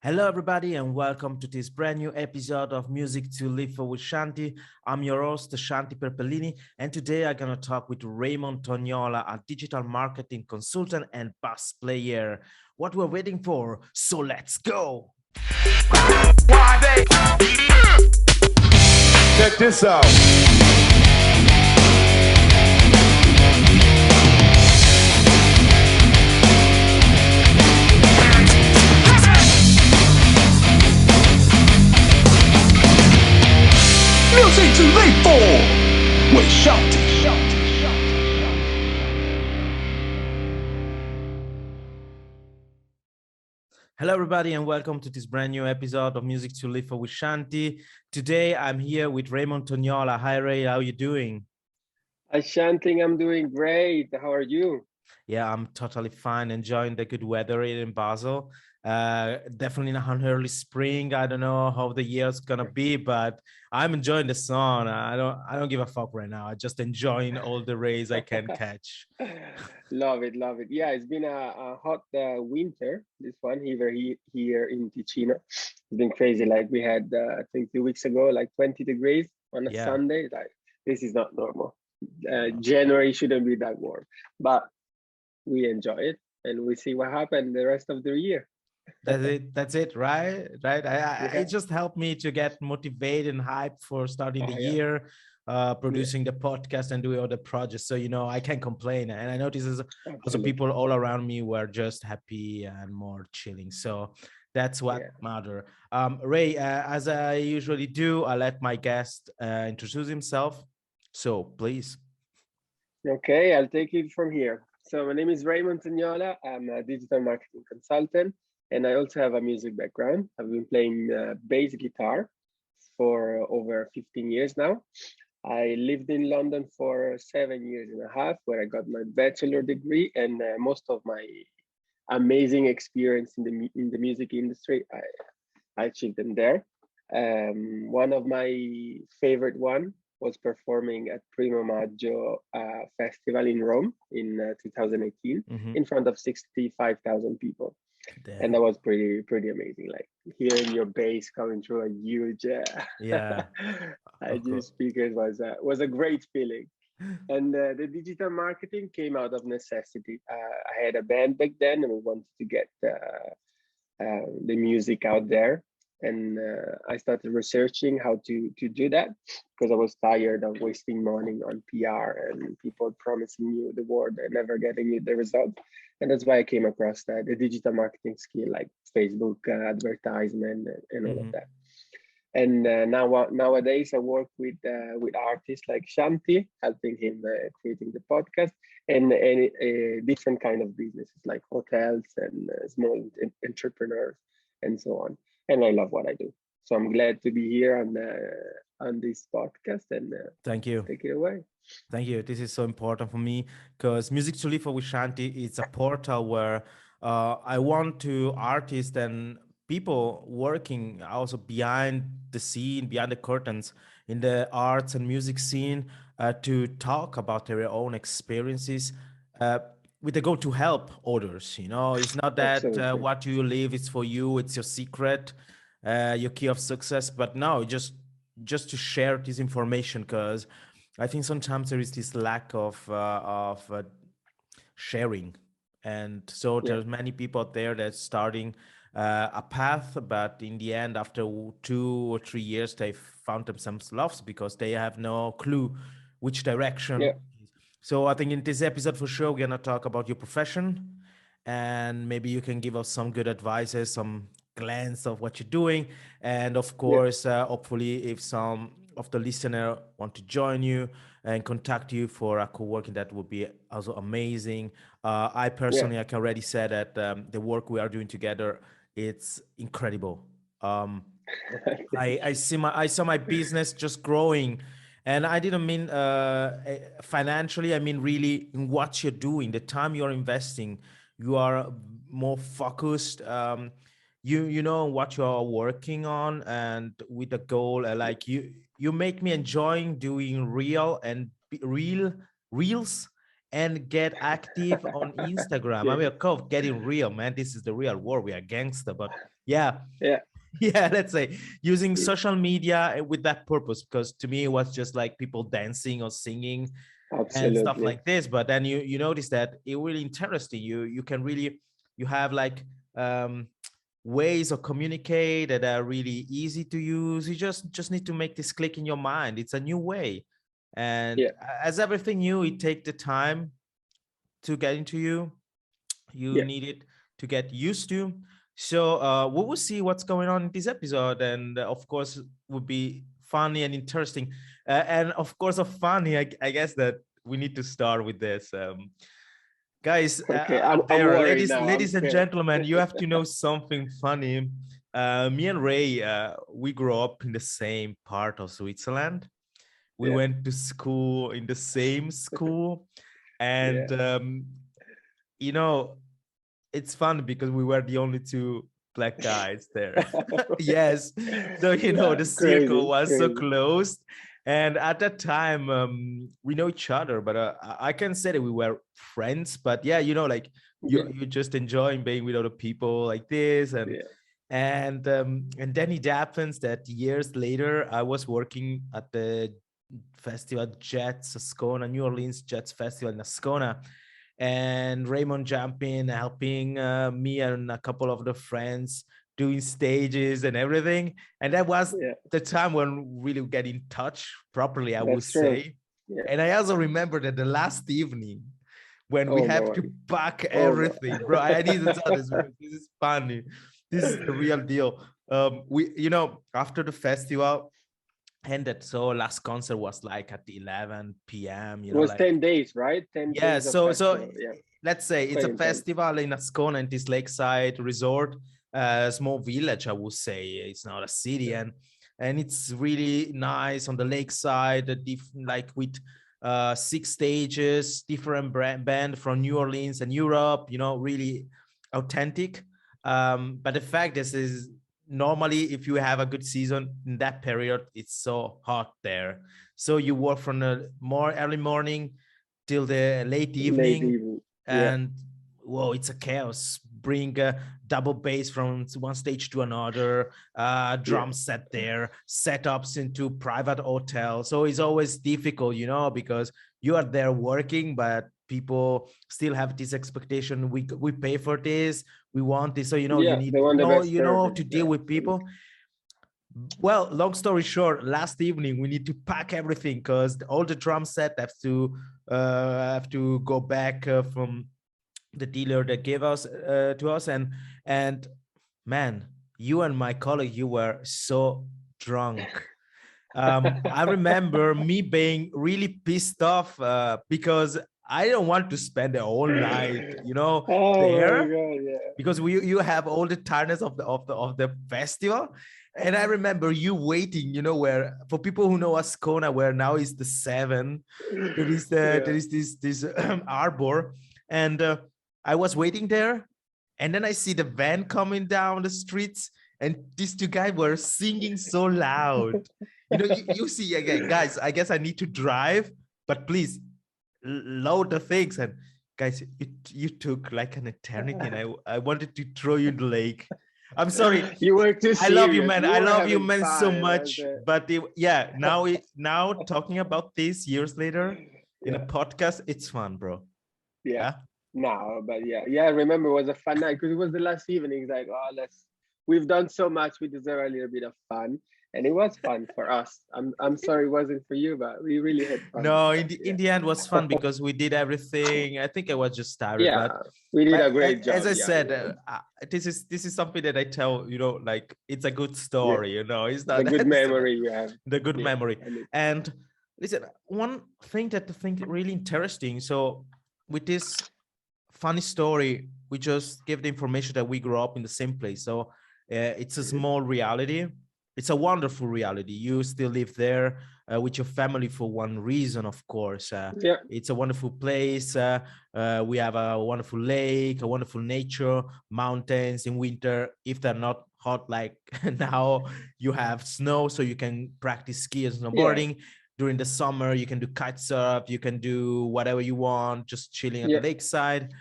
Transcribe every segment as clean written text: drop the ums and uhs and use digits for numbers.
Hello, everybody, and welcome to this brand new episode of Music to Live For with Shanti. I'm your host, Shanti Perpellini, and today I'm going to talk with Raymond Tognola, a digital marketing consultant and bass player. What we're waiting for, so let's go. Check this out. Music to live for with Shanti. Hello, everybody, and welcome to this brand new episode of Music to Live For with Shanti. Today, I'm here with Raymond Tognola. Hi, Ray. How are you doing? Hi, Shanti. I'm doing great. How are you? Yeah, I'm totally fine, enjoying the good weather here in Basel. Definitely not an early spring. I don't know how the year's gonna be, but I'm enjoying the sun. I don't give a fuck right now. I'm just enjoying all the rays I can catch. Love it, love it. Yeah, it's been a hot winter. This one here in Ticino. It's been crazy. Like we had, I think 2 weeks ago, like 20 degrees on a Yeah. Sunday. Like this is not normal. No. January shouldn't be that warm, but we enjoy it and we see what happened the rest of the year. That's it, right? Right. Yeah. It just helped me to get motivated and hyped for starting the Oh, yeah. year, Yeah, producing the podcast and doing other projects. So, I can't complain. And I notice there's also absolutely. people all around me were just happy and more chilling. So that's what Yeah. matter. Ray, as I usually do, I let my guest introduce himself. So please. Okay, I'll take it from here. So my name is Raymond Tognola. I'm a digital marketing consultant, and I also have a music background. I've been playing bass guitar for over 15 years now. I lived in London for 7 years and a half, where I got my bachelor degree, and most of my amazing experience in the music industry, I achieved them there. One of my favorite one was performing at Primo Maggio festival in Rome in 2018 Mhm. in front of 65,000 people, and Damn. that was pretty amazing. Like hearing your bass coming through a huge Yeah, of huge course. speakers was a great feeling. And the digital marketing came out of necessity. I had a band back then, and we wanted to get the music out there. And I started researching how to do that because I was tired of wasting money on PR and people promising you the world and never getting you the result. And that's why I came across the digital marketing skill like Facebook advertisement and all of Mhm. that. And nowadays I work with artists like Shanti, helping him creating the podcast and different kind of businesses like hotels and small entrepreneurs and so on. And I love what I do, so I'm glad to be here on this podcast and Thank you. take it away. Thank you. This is so important for me because Music to Live for with Shanti is a portal where I want to artists and people working also behind the scene, behind the curtains in the arts and music scene to talk about their own experiences uh, with the goal to help others. It's not that Absolutely. what you live is for you, it's your secret, your key of success, but no, just to share this information because I think sometimes there is this lack of sharing, and so Yeah. there's many people out there that's starting a path, but in the end, after 2 or 3 years, they found themselves lost because they have no clue which Yeah. direction. So I think in this episode for sure we're gonna talk about your profession, and maybe you can give us some good advices, some glance of what you're doing, and of Yeah. course, hopefully, if some of the listener want to join you and contact you for a co-working, that would be also amazing. I Yeah. personally, I can already say that the work we are doing together, it's incredible. Um, I saw my business just growing, and I didn't mean financially. I mean really in what you're doing, the time you're investing. You are more focused. You know what you're working on, and with the goal. Like you make me enjoying doing real reels and get active on Instagram. I mean, of course, getting real, man. This is the real world. We are gangster, but Yeah. Yeah. Yeah, let's say using social media with that purpose, because to me it was just like people dancing or singing and stuff Absolutely. like this. But then you notice that it really interesting. You can really, you have like ways of communicate that are really easy to use. You just need to make this click in your mind. It's a new way, and Yeah. as everything new, it takes the time to get into you. You Yeah. need it to get used to. So we will see what's going on in this episode, and of course would be funny and interesting, and of course of funny. I guess that we need to start with this. Guys, Okay. out I'm there, worried now. I'm ladies and scared. gentlemen, you have to know something funny. Me and Ray, we grew up in the same part of Switzerland. We Yeah. went to school in the same school, Yeah. and you know, it's fun because we were the only two black guys there. Yes, so Yeah. the circle Crazy. was so Crazy. closed, and at that time we know each other, but I can say that we were friends. But yeah, like Yeah. you just enjoying being with other people like this, and Yeah. and then it happens that years later I was working at the festival Jets Ascona, New Orleans Jets Festival in Ascona, and Raymond jumping, helping me and a couple of the friends doing stages and everything. And that was Yeah. the time when we really get in touch properly, I would That's true. say. Yeah. And I also remember that the last evening when we Oh have to my. pack Oh my. everything, bro, I need to tell this because this is funny. This is the real deal. We, after the festival ended, so last concert was like at 11 p.m. It was Like 10 days, right? 10 yeah, days of so festival. Yeah. let's say it's Quite a intense. festival in Ascona, and this lakeside resort, small village, I would say. It's not a city, and it's really nice on the lakeside, like with 6 stages, different band from New Orleans and Europe, really authentic. But the fact is normally if you have a good season in that period, it's so hot there. So you work from the more early morning till the late Late evening, evening. Yeah. and whoa, it's a chaos. Bring a double bass from one stage to another, drum set there, setups into private hotel. So it's always difficult, because you are there working, but people still have this expectation. We pay for this, we want this. So you Yeah. need They want the best how service. to deal with people. Well, long story short, last evening we need to pack everything because all the drum set have to go back from the dealer that gave us to us, and man, you and my colleague, you were so drunk. I remember me being really pissed off because I don't want to spend the whole night, Oh my there, God. Yeah. because you have all the tiredness of the festival. And I remember you waiting, where for people who know Ascona, where now is the 7, there is this arbor, and I was waiting there, and then I see the van coming down the streets, and these two guys were singing so loud. You see again, guys. I guess I need to drive, but please load the things. And guys, you took like an eternity, and I wanted to throw you in the lake. I'm sorry. You were too serious. I love you, man. We I were love you, having man, so fun, much. But yeah, now talking about this years later in a Yeah. podcast, it's fun, bro. Yeah. No, but yeah, I remember it was a fun night because it was the last evening. It's like, oh, we've done so much, we deserve a little bit of fun. And it was fun for us. I'm sorry it wasn't for you, but we really had fun. No, in the end was fun because we did everything. I think I was just tired, Yeah, but we did a great job. as I yeah, said, yeah. this is something that I tell, like it's a good story, It's not The good memory you have. the good Yeah, memory. I mean, And listen, one thing that I think really interesting. So with this funny story, we just give the information that we grew up in the same place. So it's a small reality. It's a wonderful reality. You still live there with your family for one reason, of course. yeah, It's a wonderful place. We have a wonderful lake, a wonderful nature, mountains in winter. If they're not hot like now, you have snow, so you can practice ski and snowboarding. During the summer, you can do kite surf. You can do whatever you want, just chilling at the lakeside.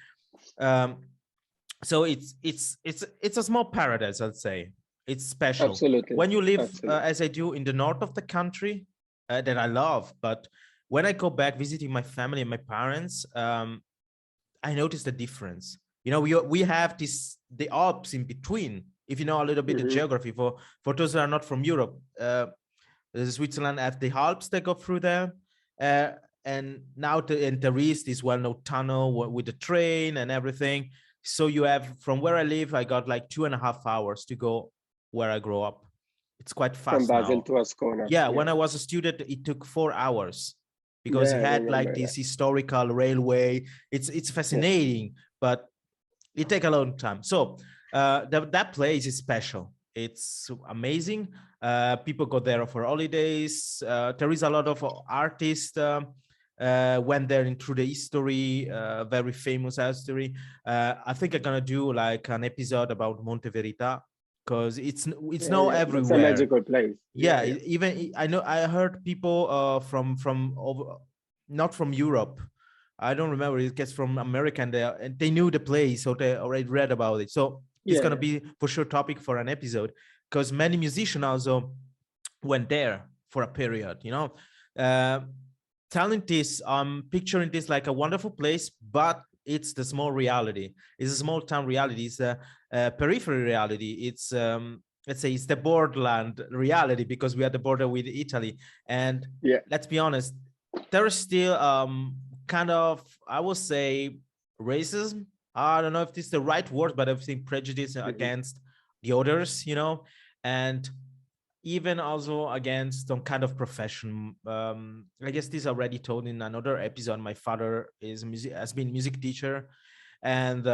So it's a small paradise, I'd say. It's special Absolutely. when you live Absolutely. as I do in the north of the country, that I love. But when I go back visiting my family and my parents, I noticed the difference. You know, we have the Alps in between. If you know a little bit of Hmm. geography, for those that are not from Europe, Switzerland have the Alps that go through there, uh, and now there is this well-known tunnel with the train and everything. So you have, from where I live, I got like 2.5 hours to go where I grew up. It's quite From fast Basel now. to Ascona. Yeah, when Yeah. I was a student, it took 4 hours because Yeah, it I had like remember this that. historical railway. It's Yeah. fascinating, but it take a long time. So that place is special. It's amazing. People go there for holidays. There is a lot of artists went there in through the history, very famous history. I think I'm gonna do like an episode about Monte Verita because it's Yeah, now yeah. That's a everywhere. magical place. Yeah, Yeah, yeah. even I know I heard people from over, not from Europe. I don't remember. It gets from America, and they knew the place, so they already read about it. So it's Yeah, gonna yeah. be for sure topic for an episode because many musicians also went there for a period. You know, uh, telling this, picturing this like a wonderful place, but it's the small reality. It's a small town reality. It's a periphery reality. It's let's say it's the borderland reality because we are the border with Italy. And Yeah. let's be honest, there is still kind of, I would say, racism. I don't know if this is the right word, but I think prejudice Hmm. against the others, you know, and even also against some kind of profession. I guess this already told in another episode. My father has been music teacher, and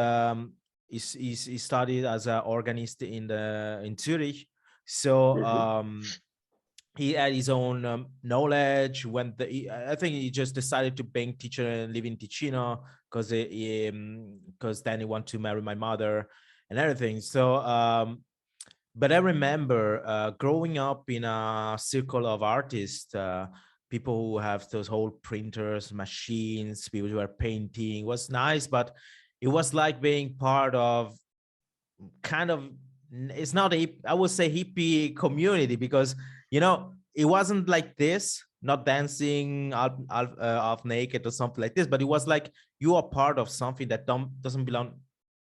he studied as an organist in Zurich. So Hmm. he had his own knowledge. I think he just decided to being teacher and live in Ticino because then he wanted to marry my mother and everything. So but I remember growing up in a circle of artists, people who have those whole printers, machines, people who are painting. It was nice, but it was like being part of kind of, it's not I would say hippie community because you know it wasn't like this, not dancing half naked or something like this, but it was like you are part of something that doesn't belong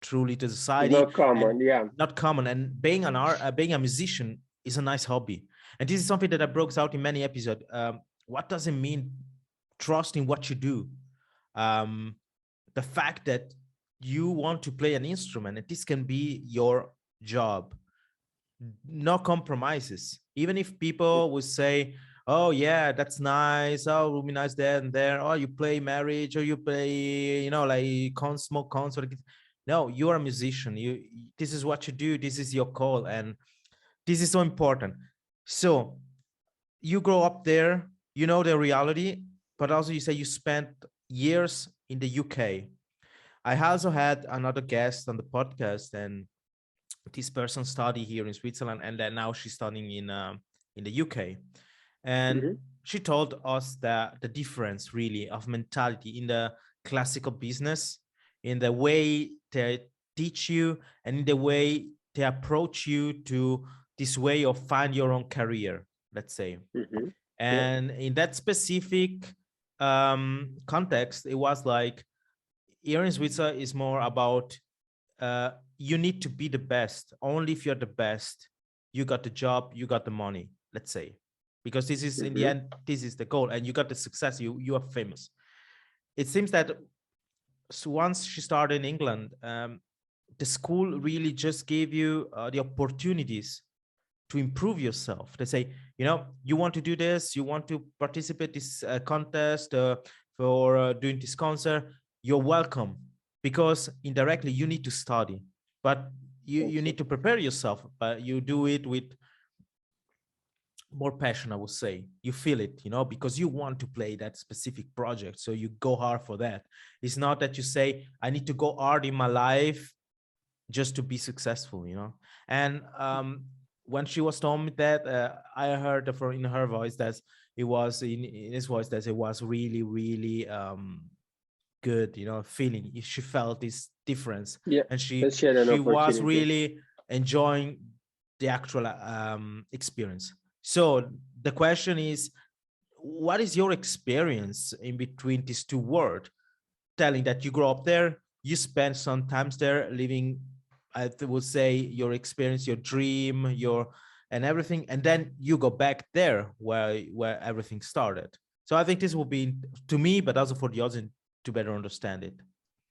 truly to It's society not and common. Yeah. not common. And being a musician is a nice hobby, and this is something that I broke out in many episodes. What does it mean trust in what you do? um, the fact that you want to play an instrument and this can be your job, no compromises. Even if people would say, oh yeah, that's nice, oh will be nice there and there, oh you play marriage or you play, you know, like smoke concert. No, you're a musician. This is what you do, this is your call, and this is so important. So you grow up there, you know the reality, but also you say you spent years in the UK. I also had another guest on the podcast, and this person studied here in Switzerland, and then now she's studying in the UK. And Hmm. she told us that the difference really of mentality in the classical business, in the way they teach you, and in the way they approach you to this way of find your own career, let's say. Hmm. Yeah. And in that specific context, it was like here in Switzerland is more about you need to be the best. Only if you're the best, you got the job, you got the money, let's say. Because this is in the Hmm. end, this is the goal, and you got the success, you are famous. It seems that once she started in England, the school really just gave you the opportunities to improve yourself. They say, you know, you want to do this, you want to participate this contest for doing this concert, you're welcome, because indirectly you need to study, but you need to Absolutely. prepare yourself, but you do it with more passion, I would say. You feel it, you know, because you want to play that specific project, so you go hard for that. It's not that you say I need to go hard in my life just to be successful, you know. And when she was told me that, I heard from in her voice that it was in his voice that it was really really good, you know, feeling. She felt this difference, Yeah, and and she had an she was opportunity. really enjoying the actual experience. So the question is, what is your experience in between these two worlds? Telling that you grew up there, you spent some times there living, would say, your experience, your dream, your and everything, and then you go back there where everything started. So I think this will be to me, but also for the audience to better understand it.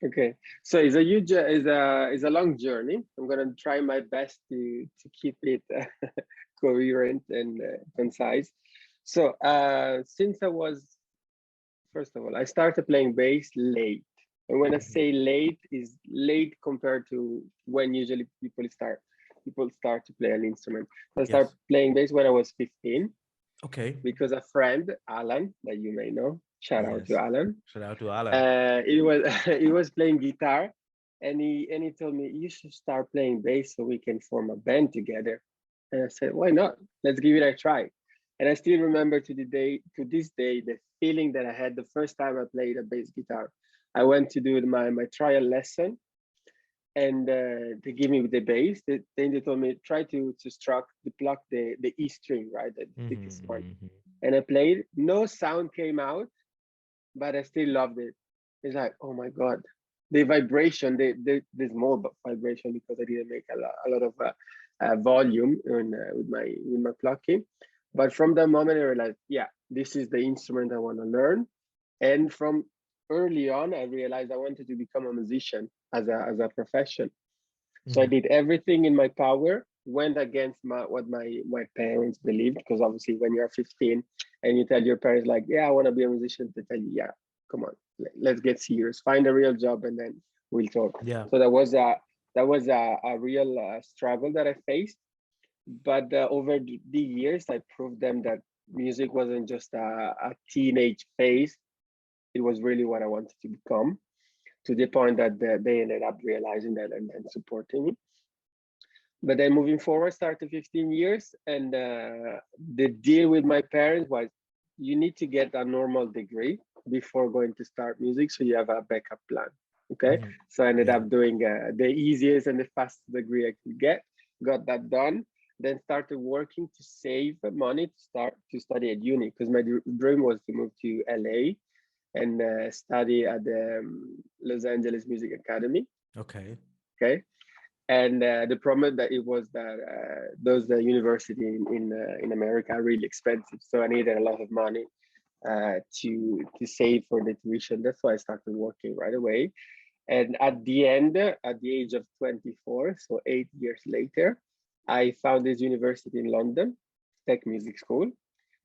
Okay, so it's a huge, is a long journey. I'm gonna try my best to keep it coherent and concise. So since I was, first of all, I started playing bass late. And when I say late, is late compared to when usually people start to play an instrument. So I started playing bass when I was 15. Okay. Because a friend, Alan, that you may know, shout out to Alan. Shout out to Alan. He was playing guitar, and he told me, you should start playing bass so we can form a band together. And I said, why not? Let's give it a try. And I still remember to this day, the feeling that I had the first time I played a bass guitar. I went to do my trial lesson, and they give me the bass. Then they told me, try to pluck the E string, right, the thickest one. And I played. No sound came out, but I still loved it. It's like, oh my god, the vibration, there's more vibration because I didn't make a lot of volume with my plucking. But from that moment, I realized, yeah, this is the instrument I want to learn. And from early on, I realized I wanted to become a musician as a profession. So I did everything in my power, went against what my parents believed, because obviously when you're 15 and you tell your parents like, yeah, I want to be a musician, they tell you, yeah, come on, let's get serious, find a real job, and then we'll talk. Yeah. So that was a real struggle that I faced. But over the years, I proved them that music wasn't just a teenage phase. It was really what I wanted to become, to the point that they ended up realizing that and supporting me. But then moving forward, started 15 years, and the deal with my parents was, you need to get a normal degree before going to start music, so you have a backup plan. Okay, so I ended up doing the easiest and the fastest degree I could get, got that done, then started working to save money to study at uni, because my dream was to move to LA and study at the Los Angeles Music Academy. Okay. And the problem that it was that those university in America are really expensive, so I needed a lot of money to save for the tuition. That's why I started working right away. And at the age of 24, so 8 years later, I found this university in London, Tech Music School,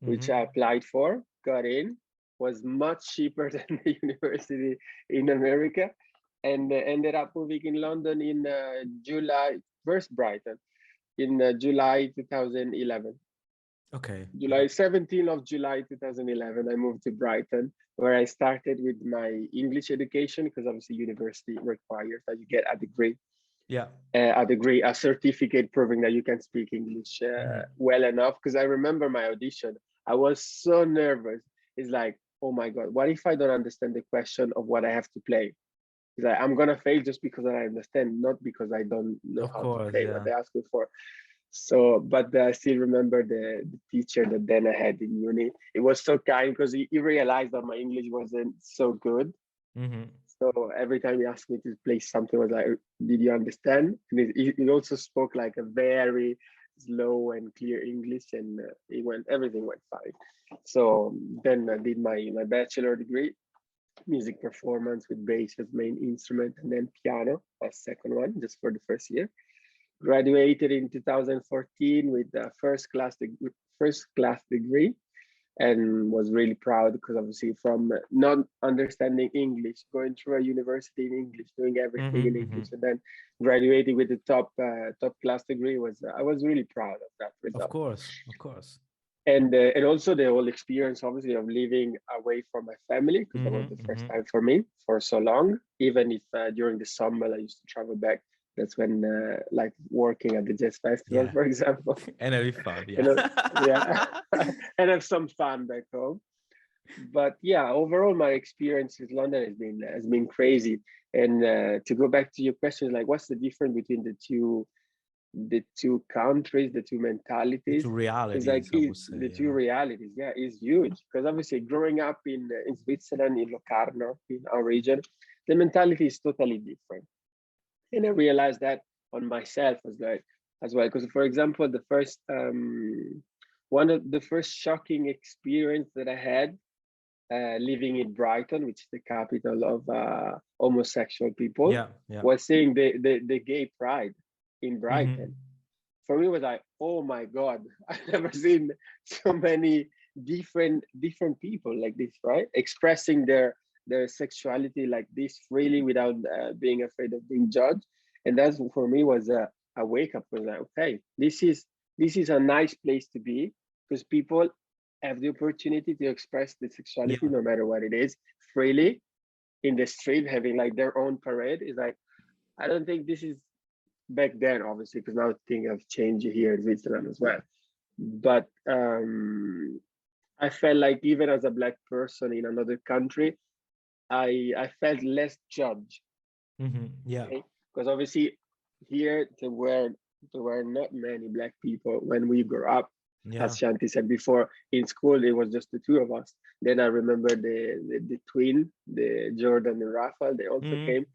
which I applied for, got in, was much cheaper than the university in America, and ended up moving in London in July, first Brighton, in July 2011. Okay. July 17th of July 2011, I moved to Brighton, where I started with my English education, because obviously university requires that you get a degree. Yeah. A certificate proving that you can speak English well enough. Because I remember my audition, I was so nervous. It's like, oh my God, what if I don't understand the question of what I have to play? It's like, I'm gonna fail just because I understand, not because I don't know how to play what they asked me for. So, but I still remember the teacher that then I had in uni. It was so kind, because he realized that my English wasn't so good. So every time he asked me to play something, I was like, did you understand? And he also spoke like a very slow and clear English, and everything went fine. So then I did my bachelor degree, music performance with bass as main instrument, and then piano as second one, just for the first year. Graduated in 2014 with a first class degree, and was really proud, because obviously from not understanding English, going through a university in English, doing everything in English, and then graduating with the top class degree, I was really proud of that result. Of course. And also the whole experience, obviously, of living away from my family, because that was the first time for me for so long. Even if during the summer I used to travel back, that's when like working at the jazz festival, for example. And it'll be fun, and have some fun back home. But yeah, overall, my experience with London has been crazy. And to go back to your question, like, what's the difference between the two countries, the two The mentalities? two Is like realities, I would the say. two Yeah. realities. Yeah, is huge because obviously growing up in Switzerland, in Locarno, in our region, the mentality is totally different. And I realized that on myself as well. Because for example, the first one of the first shocking experience that I had living in Brighton, which is the capital of homosexual people, Yeah. Yeah. was seeing the gay pride in Brighton. Hmm. For me, it was like, oh my God, I've never seen so many different people like this, right? Expressing their sexuality like this freely without being afraid of being judged. And that's for me was a wake up. Was like, okay, this is a nice place to be because people have the opportunity to express the sexuality Yeah. no matter what it is freely in the street, having like their own parade. Is like, I don't think this is back then, obviously, because now things have changed here in Switzerland as well. But I felt like even as a black person in another country, I felt less judged. Yeah. Okay, because obviously here there were not many black people when we grew up. Yeah. As Shanti said before, in school it was just the two of us. Then I remember the twin, the Jordan and Rafael, they also Mm. came.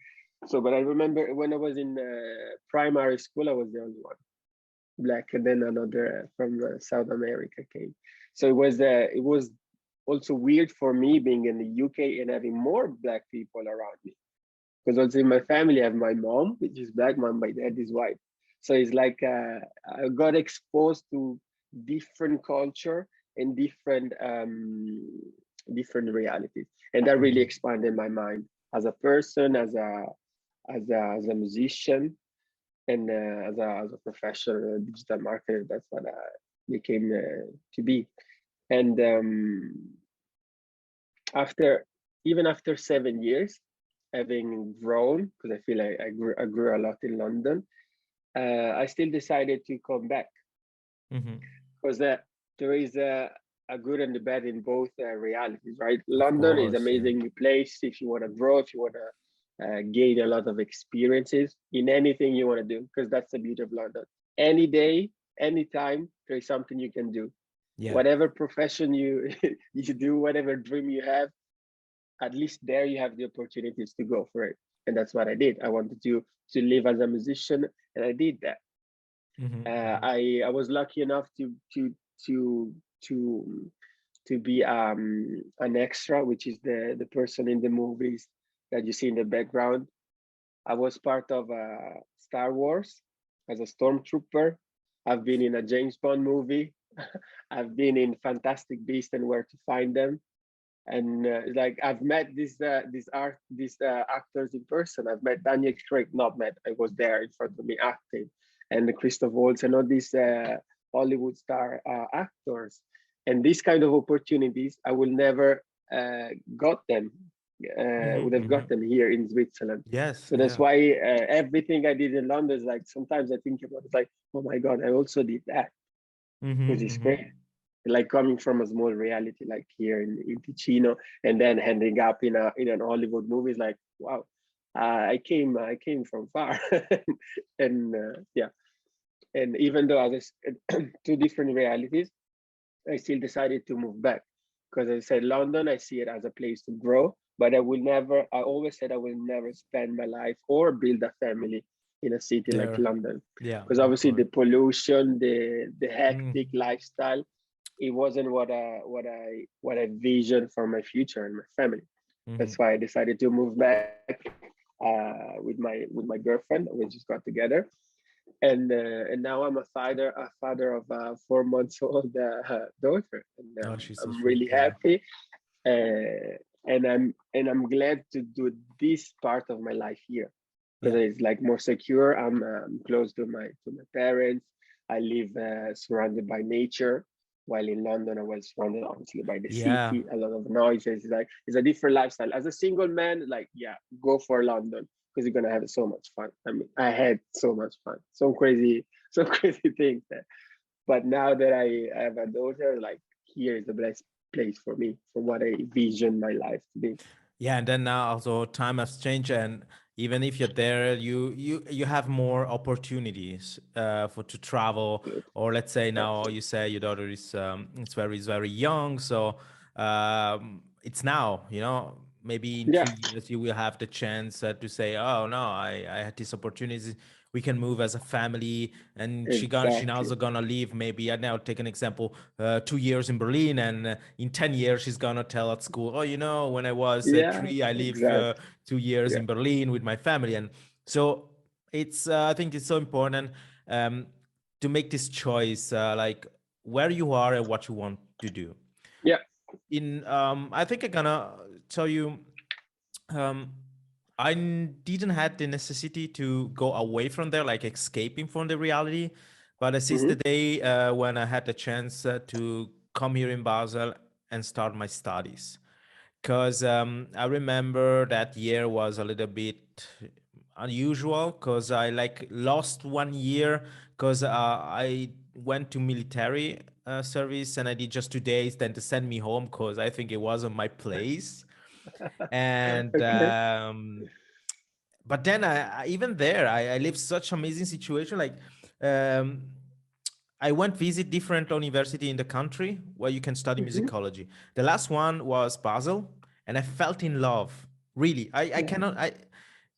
So, but I remember when I was in primary school, I was the only one black, and then another from South America came. So it was also weird for me being in the UK and having more black people around me because also in my family I have my mom, which is black, my dad is white. So it's like I got exposed to different culture and different realities, and that really Hmm. expanded my mind as a person, as a musician, and as a professional digital marketer. That's what I became to be. And after even after 7 years, having grown, because I feel like I grew a lot in London, I still decided to come back Hmm. because there is a good and the bad in both realities, right? Of London is course. Yeah. amazing place if you want to grow, if you want to gain a lot of experiences in anything you want to do, because that's the beauty of London. Any day, anytime, there is something you can do. Yeah. Whatever profession you you do, whatever dream you have, at least there you have the opportunities to go for it. And that's what I did. I wanted to live as a musician, and I did that. Hmm. I was lucky enough to to to be an extra, which is the person in the movies that you see in the background. I was part of Star Wars as a stormtrooper. I've been in a James Bond movie. I've been in Fantastic Beasts and Where to Find Them. And like I've met these actors in person. I've met Daniel Craig, not met. I was there in front of me acting, and Christoph Waltz and all these Hollywood star actors. And these kind of opportunities, I will never got them. Hmm. Would have got Hmm. them here in Switzerland. Yes. So that's Yeah. why everything I did in London is like sometimes I think about it, it's like, oh my God, I also did that, which Hmm. is Hmm. great, like coming from a small reality like here in Ticino, and then ending up in an Hollywood movie is like, wow, I came from far. And yeah, and even though I two different realities, I still decided to move back because I said London, I see it as a place to grow, but I always said I will never spend my life or build a family in a city like There. London. Yeah. Because Of obviously course. the pollution, the Mm. hectic lifestyle, it wasn't what I visioned for my future and my family. Hmm. That's why I decided to move back with my girlfriend. We just got together, and now I'm a father of a 4 months old daughter, and Oh, she's so I'm sweet. really Yeah. happy, and I'm glad to do this part of my life here because Yeah. it's like more secure. I'm close to my parents. I live surrounded by nature. While in London, I was surrounded obviously by the Yeah. city, a lot of noises. It's a different lifestyle. As a single man, like yeah, go for London because you're gonna have so much fun. I mean, I had so much fun, some crazy things there. But now that I have a daughter, like here is the best place for me, for what I vision my life to be. Yeah, and then now also time has changed, and even if you're there, you have more opportunities for to travel. Good. Or let's say now Absolutely. you say your daughter is very young, so it's now, maybe in Yeah, 3 years you will have the chance to say, oh no, I had this opportunity. We can move as a family, and she now exactly. also gonna live. Maybe I now take an example, 2 years in Berlin, and in 10 years she's gonna tell at school, oh, when I was Yeah, three, I live exactly. 2 years Yeah, in Berlin with my family, and so it's I think it's so important um, to make this choice, like where you are and what you want to do. yeah. I think I'm gonna tell you, um, I didn't had the necessity to go away from there, like escaping from the reality. But I since Hmm. the day when I had the chance to come here in Basel and start my studies, because I remember that year was a little bit unusual because I like lost 1 year because I went to military service and I did just 2 days, then to send me home because I think it wasn't my place. And Okay. but then even there I lived such amazing situation, like um I went visit different university in the country where you can study Hmm. musicology. The last one was Basel, and I felt in love. Really, I Yeah. cannot.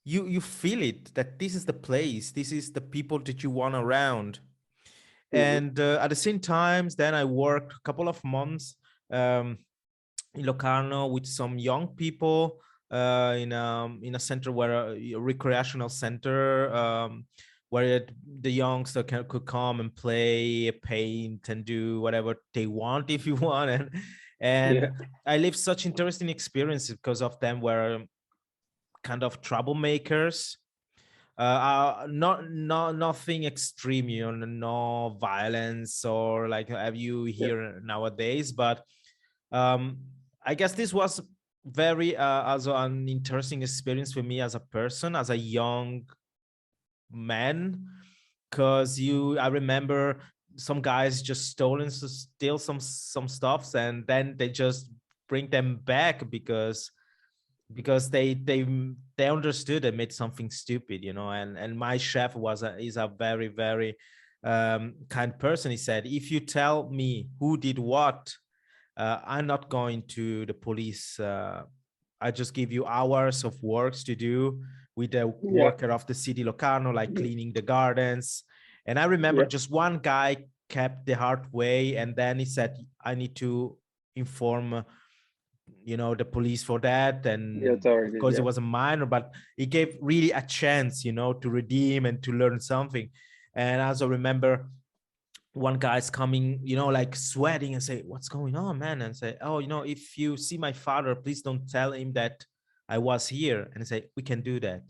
You feel it that this is the place, this is the people that you want around. Hmm. And at the same times, then I worked a couple of months um, in Locarno with some young people in a center where a recreational center where the youngster could come and play, paint, and do whatever they want if you want. Yeah. And I lived such interesting experiences because of them, were kind of troublemakers. Not nothing extreme, no violence or like have you Yeah. here nowadays, but um, I guess this was very also an interesting experience for me as a person, as a young man, because I remember some guys just steal some stuffs, and then they just bring them back because they understood they made something stupid, and my chef is a very very kind person. He said, if you tell me who did what, I'm not going to the police. I just give you hours of works to do with the Yeah. worker of the city Locarno, like cleaning the gardens. And I remember Yeah. just one guy kept the hard way, and then he said, I need to inform the police for that. The And of authorities. course it Yeah. was a minor, but it gave really a chance to redeem and to learn something. And I also remember one guy's coming, like sweating, and say, what's going on, man? And say, oh, if you see my father, please don't tell him that I was here. And I say, we can do that.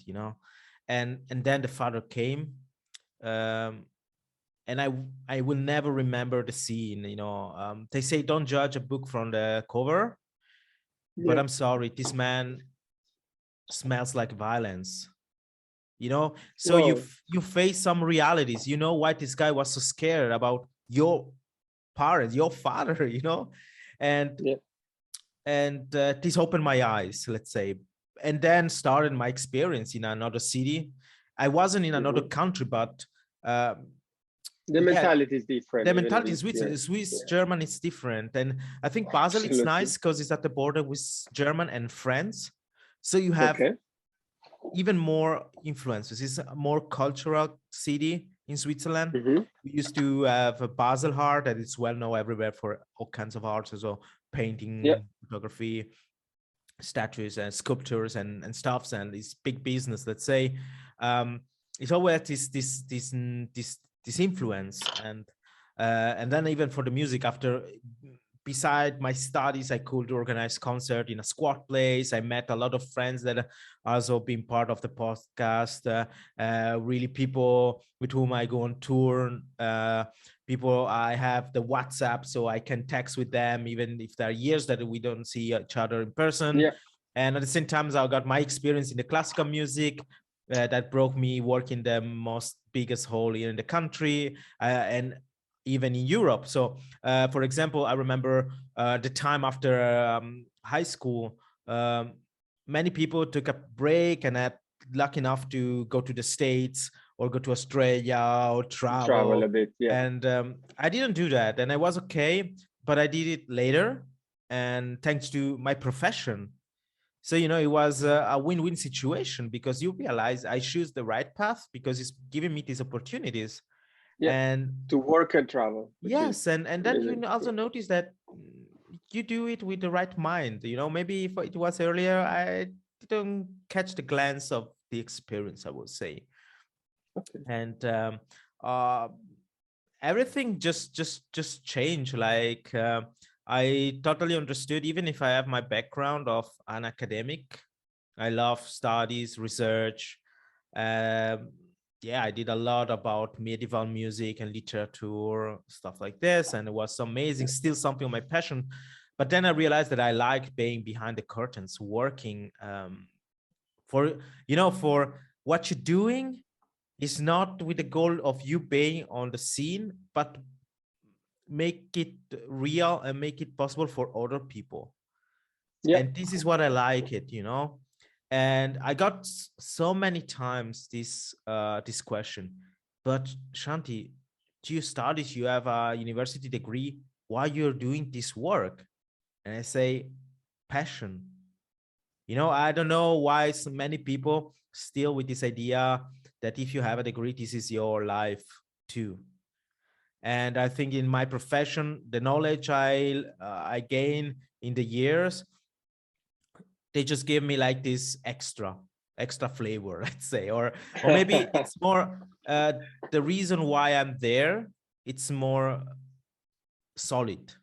And then the father came. um and I will never remember the scene. They say don't judge a book from the cover, but Yeah. I'm sorry, this man smells like violence. So Whoa. you face some realities. Why this guy was so scared about your parents, your father. And Yeah. this opened my eyes, let's say, and then started my experience in another city. I wasn't in another Hmm. country, but uh, The yeah, mentality is different, the even if mentality in it's yeah. Swiss Yeah. German is different. And I think Basel, it's Absolutely. nice because it's at the border with German and France, so you have Okay. even more influences. It's a more cultural city in Switzerland. Hmm. We used to have a Basel art that is well known everywhere for all kinds of arts, so Yeah. painting, photography, statues and sculptures and stuffs, and this big business, let's say. Um, it's always this influence, and then even for the music, after beside my studies, I could organize concert in a squat place. I met a lot of friends that also been part of the podcast. Really, people with whom I go on tour. People I have the WhatsApp, so I can text with them, even if there are years that we don't see each other in person. Yeah. And at the same time, I got my experience in the classical music. That broke me working the most biggest hall here in the country, and even in Europe. So, for example, I remember the time after high school, many people took a break and had lucky enough to go to the States or go to Australia or Travel travel. a bit, yeah. And I didn't do that, and I was okay, but I did it later, and thanks to my profession. So, it was a win-win situation because you realize I choose the right path because it's giving me these opportunities. Yeah, And to work and travel, which is yes, and then you amazing. also notice that you do it with the right mind. Maybe if it was earlier, I didn't catch the glance of the experience, I would say. Okay. And uh, everything just changed. Like I totally understood, even if I have my background of an academic, I love studies, research. Um, yeah, I did a lot about medieval music and literature, stuff like this, and it was amazing. Still something of my passion. But then I realized that I like being behind the curtains, working for for what you're doing is not with the goal of you being on the scene, but make it real and make it possible for other people. Yeah. And this is what I like it. And I got so many times this question, but Shanti, do you study, you have a university degree, why you're doing this work? And I say, passion. I don't know why so many people still with this idea that if you have a degree, this is your life too. And I think in my profession, the knowledge I gain in the years, they just give me like this extra flavor, let's say, or maybe it's more the reason why I'm there. It's more solid,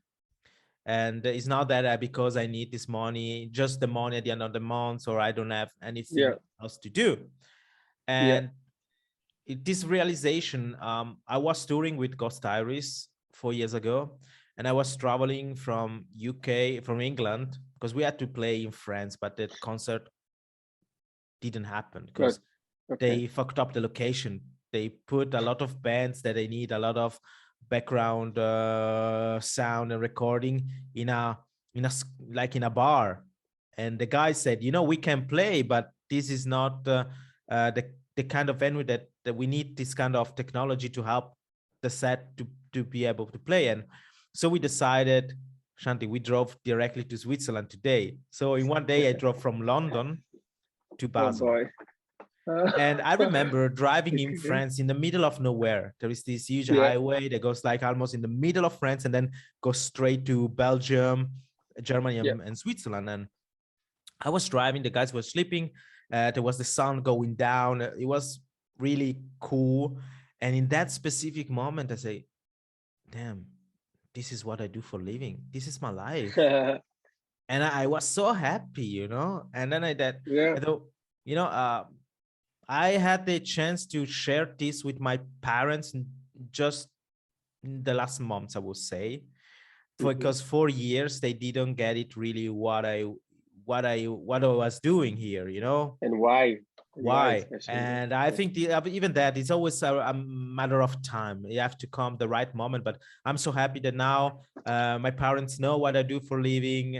and it's not that because I need this money, just the money at the end of the month, or I don't have anything Yeah. else to do. Yeah. And this realization, I was touring with Ghost Iris 4 years ago, and I was traveling from UK, from England, because we had to play in France, but the concert didn't happen But because okay. they fucked up the location. They put a lot of bands that they need a lot of background sound and recording like in a bar, and the guy said, we can play, but this is not the kind of venue that we need this kind of technology to help the set to be able to play. And so we decided, Shanti, we drove directly to Switzerland today. So in one day I drove from London to Oh Basel. boy. And I remember driving in Okay. France in the middle of nowhere. There is this huge Yeah. highway that goes like almost in the middle of France and then goes straight to Belgium, Germany, Yeah. and Switzerland. And I was driving, the guys were sleeping. There was the sun going down. It was really cool. And in that specific moment, I say, damn, this is what I do for a living. This is my life. And I was so happy. And then Yeah. I thought, I had the chance to share this with my parents just in the last months, I would say, because 4 years they didn't get it really what I was doing here. And why? And why Why? especially? And I think even that it's always a matter of time. You have to come the right moment. But I'm so happy that now my parents know what I do for a living,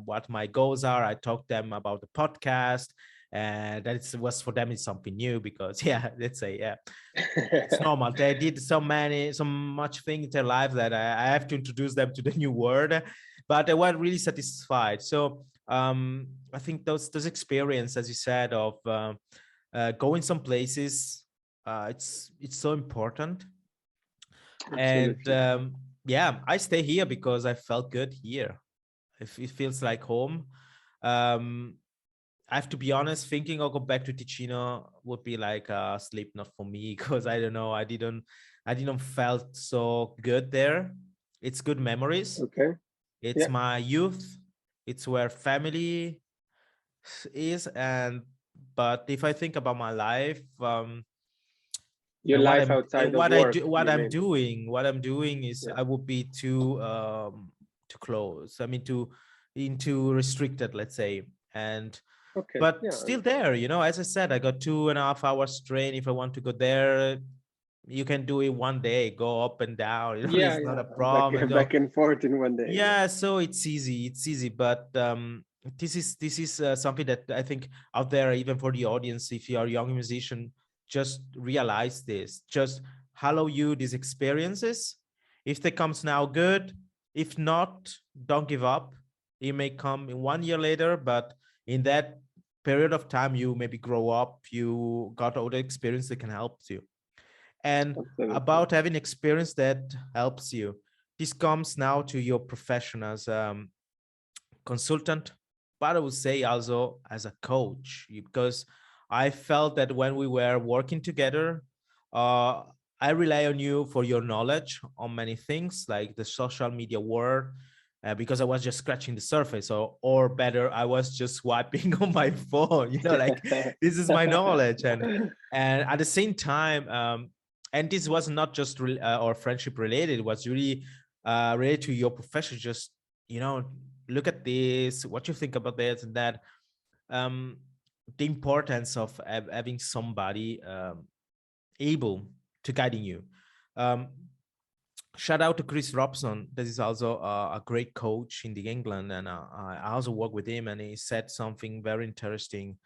what my goals are. I talk to them about the podcast, and that was for them is something new because let's say it's normal. They did so much thing in their life that I have to introduce them to the new world, but they were really satisfied. So I think those experience, as you said, of going some places, it's so important. Absolutely. And I stay here because I felt good here. It feels like home. I have to be honest, thinking I'll go back to Ticino would be like a sleep not for me because I don't know, I didn't felt so good there. It's good memories. Okay. It's Yeah. my youth. It's where family is. But if I think about my life, Your and life outside of work, what you I'm mean? doing is Yeah. I would be too close. I mean, too restricted, let's say. And Okay. but Yeah. still there, as I said, I got 2.5 hours train if I want to go there. you can do it one day, go up and down, Yeah, it's not yeah, a back problem, back and forth in one day. yeah, so it's easy, but this is something that I think out there, even for the audience, if you are a young musician, just realize this. Just allow you these experiences. If they comes now, good. If not, don't give up. It may come in 1 year later, but in that period of time, you maybe grow up. You got all the experience that can help you. And Absolutely. about having experience that helps you, this comes now to your profession as consultant, but I would say also as a coach, because I felt that when we were working together, uh, I rely on you for your knowledge on many things like the social media world, because I was just scratching the surface, or better, I was just swiping on my phone. Like this is my knowledge, and at the same time, and this was not just or friendship related; it was really related to your profession. Just you know look at this, what you think about this and that. um the importance of having somebody able to guiding you. um Shout out to Chris Robson. This is also a great coach in the England, and I also work with him, and he said something very interesting.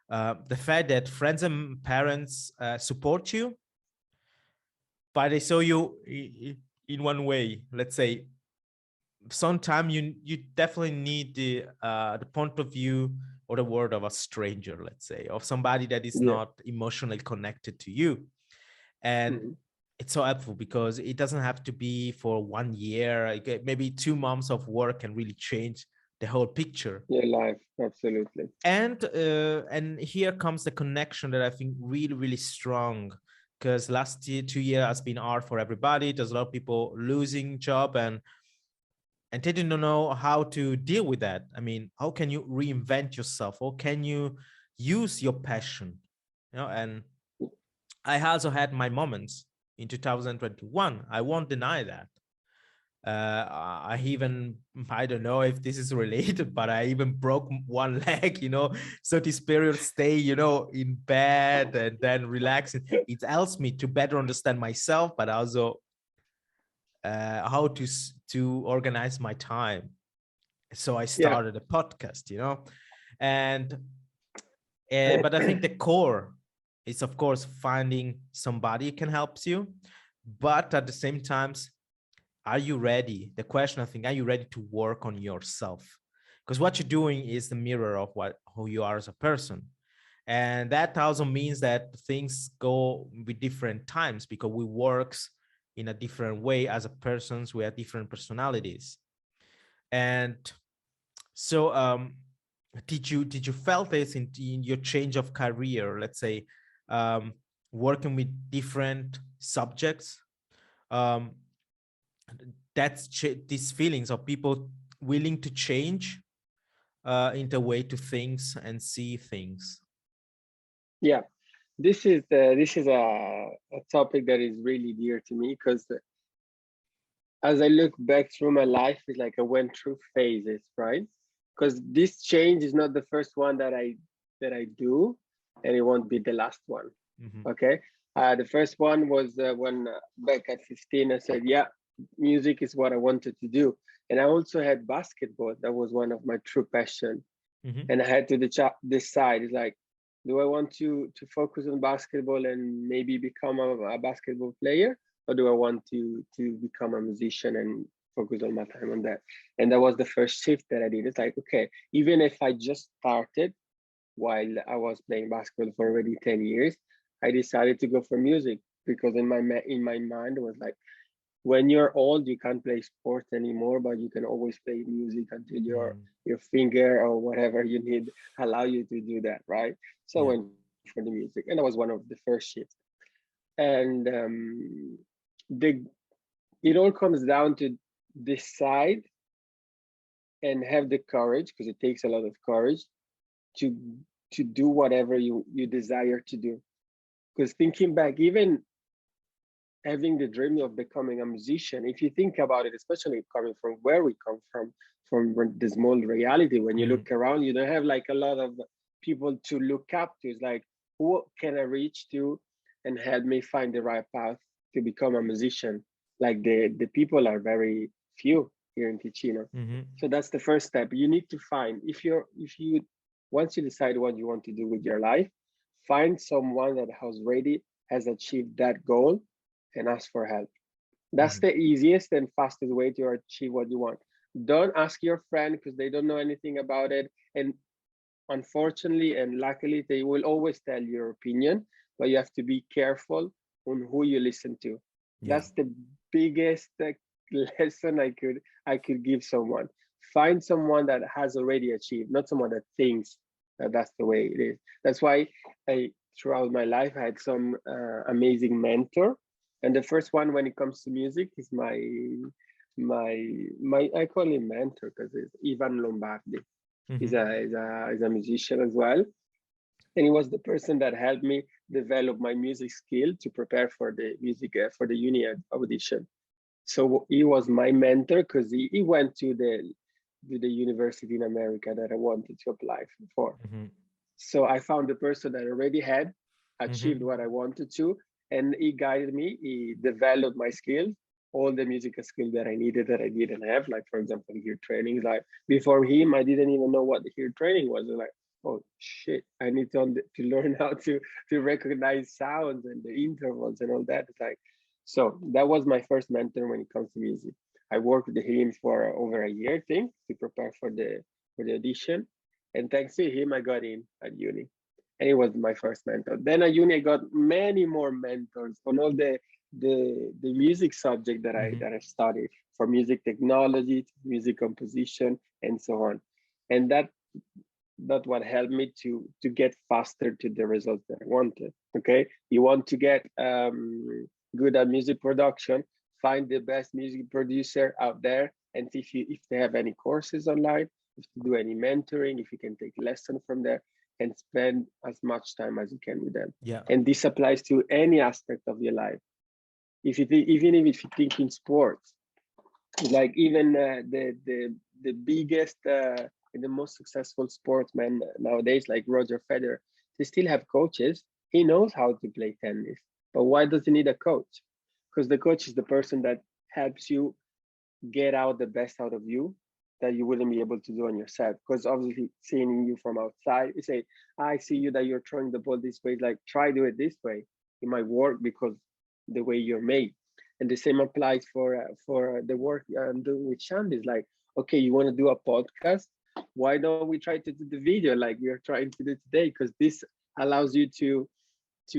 The fact that friends and parents support you, but they saw you in one way. Let's say sometimes you definitely need the point of view or the word of a stranger, let's say, of somebody that is Yeah. not emotionally connected to you. And Mhm. it's so helpful because it doesn't have to be for 1 year. Maybe 2 months of work can really change the whole picture. Your life, absolutely. And here comes the connection that I think really really strong, because last year 2 year has been hard for everybody. There's a lot of people losing job, and they didn't know how to deal with that. I mean, how can you reinvent yourself? How can you use your passion? And I also had my moments in 2021. I won't deny that. I even, I don't know if this is related, but I even broke one leg. So this period stay, in bed and then relaxing. It helps me to better understand myself, but also how to organize my time. So I Yeah. started a podcast. And but I think the core is, of course, finding somebody who can help you, but at the same times, are you ready? The question, I think, are you ready to work on yourself? Because what you're doing is the mirror of who you are as a person. And that also means that things go with different times, because we works in a different way as a persons. We have different personalities. And so did you felt this in your change of career, let's say, um, working with different subjects? Um, these feelings of people willing to change in the way to things and see things. Yeah. This is a topic that is really dear to me because as I look back through my life, it's like I went through phases, right? Because this change is not the first one that I do, and it won't be the last one. Mhm. Okay. The first one was when back at 15, I said, yeah, music is what I wanted to do. And I also had basketball. That was one of my true passion. Mhm. And I had to decide, it's like, do I want to focus on basketball and maybe become a basketball player, or do I want to become a musician and focus all my time on that? And that was the first shift that I did. It's like, okay, even if I just started while I was playing basketball for already 10 years, I decided to go for music because in my mind it was like, when you're old, you can't play sports anymore, but you can always play music until Mm. your finger or whatever you need allow you to do that, right? So I Yeah. went for the music, and that was one of the first shifts. And the it all comes down to decide and have the courage, because it takes a lot of courage to to do whatever you desire to do. Because thinking back, even having the dream of becoming a musician, if you think about it, especially coming from where we come from the small reality, when you Mm. look around, you don't have like a lot of people to look up to. It's like, who can I reach to? and helped me find the right path to become a musician. Like the people are very few here in Ticino. Mm-hmm. So that's the first step. You need to find, if you once you decide what you want to do with your life, find someone that has achieved that goal and ask for help. That's Mm-hmm. the easiest and fastest way to achieve what you want. Don't ask your friend because they don't know anything about it. And unfortunately and luckily, they will always tell your opinion, but you have to be careful on who you listen to. Yeah. That's the biggest lesson I could give someone. Find someone that has already achieved, not someone that thinks that that's the way it is. That's why throughout my life, I had some amazing mentor. And the first one, when it comes to music, is my I call him mentor because it's Ivan Lombardi. He's Mm-hmm. a musician as well, and he was the person that helped me develop my music skill to prepare for the music for the uni audition. So he was my mentor because he went to the university in America that I wanted to apply for. Mm-hmm. So I found the person that already had Mm-hmm. achieved what I wanted to, and he guided me. He developed my skills, all the musical skills that I needed that I didn't have. Like for example, ear training. Like before him, I didn't even know what the ear training was. Like, oh shit, I need to learn how to recognize sounds and the intervals and all that. It's like, so that was my first mentor when it comes to music. I worked with him for over a year, I think, to prepare for the audition, and thanks to him, I got in at uni. And he was my first mentor. Then at uni, I got many more mentors on all the music subject Mm-hmm. that I studied, for music technology, music composition, and so on. And that what helped me to get faster to the results that I wanted. Okay, you want to get good at music production, find the best music producer out there, and if they have any courses online, if you do any mentoring, if you can take lessons from there, and spend as much time as you can with them. Yeah. And this applies to any aspect of your life. If you think, even if you think in sports, like even the biggest and the most successful sportsmen nowadays, like Roger Federer, they still have coaches. He knows how to play tennis, but why does he need a coach? Because the coach is the person that helps you get out the best out of you that you wouldn't be able to do on yourself. Because obviously, seeing you from outside, you say, "I see you that you're throwing the ball this way. Like, try do it this way. It might work because the way you're made." And the same applies for the work I'm doing with Shanti. Is like, okay, you want to do a podcast? Why don't we try to do the video like we are trying to do today? Because this allows you to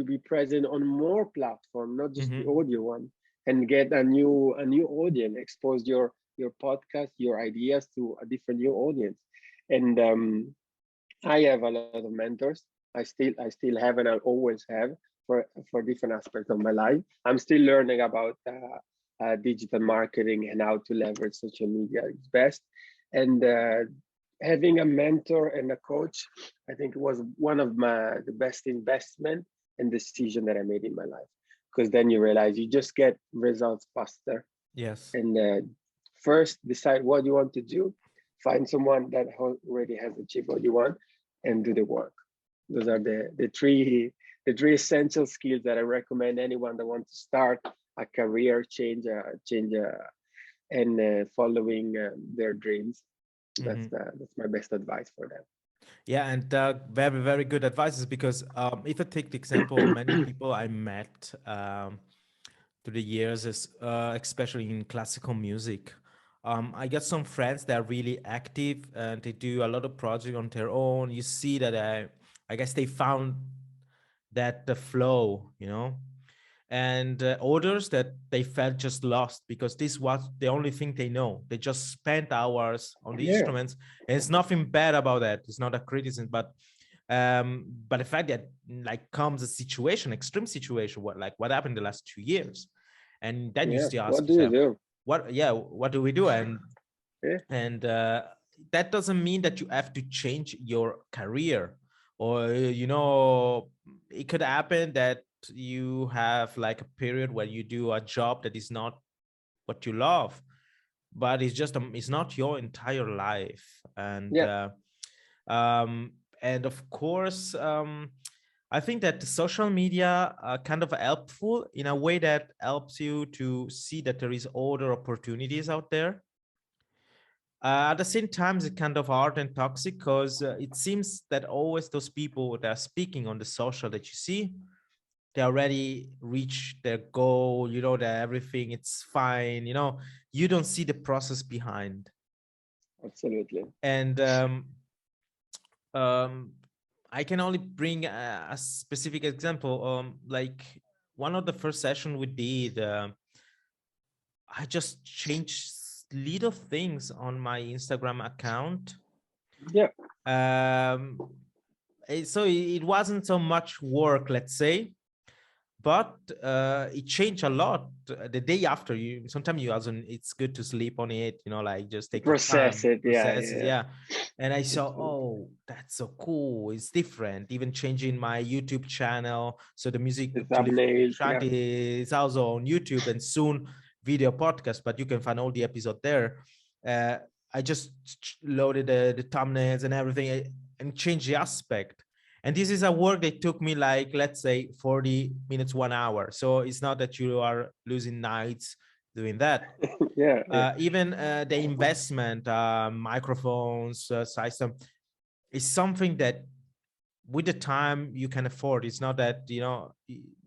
be present on more platform, not just the Mm-hmm. audio one, and get a new audience, expose your podcast, your ideas to a different new audience. And I have a lot of mentors. I still have and I'll always have for different aspects of my life. I'm still learning about digital marketing and how to leverage social media is best. And having a mentor and a coach, I think was one of the best investment and decision that I made in my life. Because then you realize you just get results faster. Yes. And first decide what you want to do, find someone that already has achieved what you want, and do the work. Those are the three essential skills that I recommend anyone that wants to start a career and following their dreams. Mm-hmm. That's my best advice for them. Yeah, and very, very good advices because if I take the example, many people I met through the years, is especially in classical music. I got some friends that are really active and they do a lot of projects on their own. You see that I guess they found that the flow, and others that they felt just lost because this was the only thing they know. They just spent hours on the Yeah, instruments, and it's nothing bad about that. It's not a criticism, but the fact that like comes a situation, extreme situation, what happened the last 2 years, and then you yeah. still ask What do we yourself, do? what do we do? Yeah, And that doesn't mean that you have to change your career, or it could happen that you have like a period where you do a job that is not what you love, but it's not your entire life. and yeah, uh, um and of course, I think that the social media are kind of helpful in a way that helps you to see that there is other opportunities out there. At the same time, it's kind of hard and toxic because it seems that always those people that are speaking on the social that you see, they already reached their goal, you know, that everything, it's fine, you know, you don't see the process behind. Absolutely. And um, I can only bring a specific example. Like one of the first session we did, I just changed little things on my Instagram account. Yeah. So it wasn't so much work, let's say, but it changed a lot the day after. You sometimes you also, it's good to sleep on it, you know, like just take your Process time, it. Yeah. process it, Yeah. yeah. And I saw, Absolutely. oh, that's so cool, it's different. Even changing my YouTube channel, so the music The to live for thumbnails. Yeah. Shanti is also on YouTube and soon video podcast, but you can find all the episode there. uh, I just loaded the thumbnails and everything, and changed the aspect. And this is a work that took me like, let's say 40 minutes, 1 hour. So it's not that you are losing nights doing that. Yeah. Yeah. Even the investment, microphones, system, is something that with the time you can afford. It's not that, you know,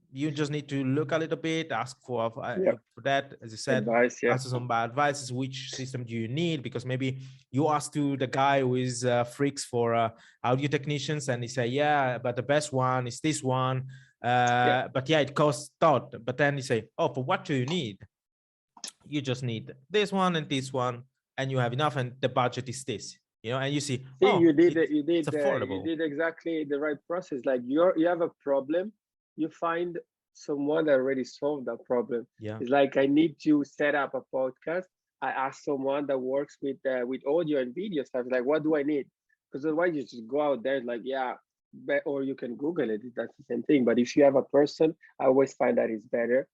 you just need to look a little bit, ask Yeah. for that, as you said, Advice. Yeah. ask some bad advices, which system do you need, because maybe you ask to the guy who is freaks for audio technicians, and he say, yeah, but the best one is this one, Yeah. but yeah, it costs thought. But then you say, oh, for what do you need? You just need this one and this one, and you have enough, and the budget is this, you know, and you see, See, oh, you it's affordable. did exactly the right process. Like you have a problem, you find someone that already solved that problem. Yeah. It's like I need to set up a podcast. I ask someone that works with audio and video stuff. Like, what do I need? Because otherwise you just go out there like, yeah, or you can Google it. That's the same thing. But if you have a person, I always find that it's better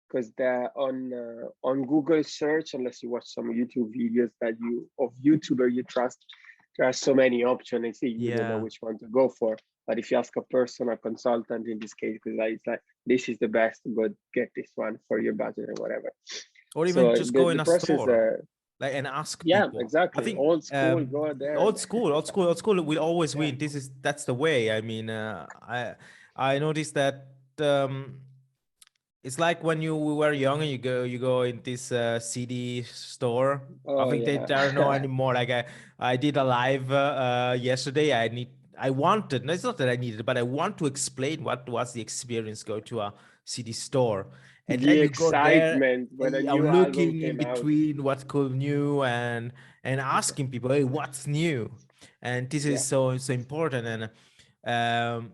because on Google search, unless you watch some YouTube videos that you of YouTuber you trust, there are so many options. I see you don't know Yeah. which one to go for. But if you ask a person, a consultant in this case, it's like this is the best, but get this one for your budget or whatever. Or even So just go in the a process, store, like, and ask yeah, people. I exactly. think Old school, go there. old school, old school will always Yeah, win. That's the way. I mean, I noticed that it's like when you were young and you go in this CD store. I oh think they yeah, there are no anymore. Like I did a live yesterday. I wanted. No, it's not that I needed, but I want to explain what was the experience go to a CD store, and the then you go there. excitement when a I'm new album looking in came out. between what's cool new and asking people, hey, what's new? And this Yeah, is so important. And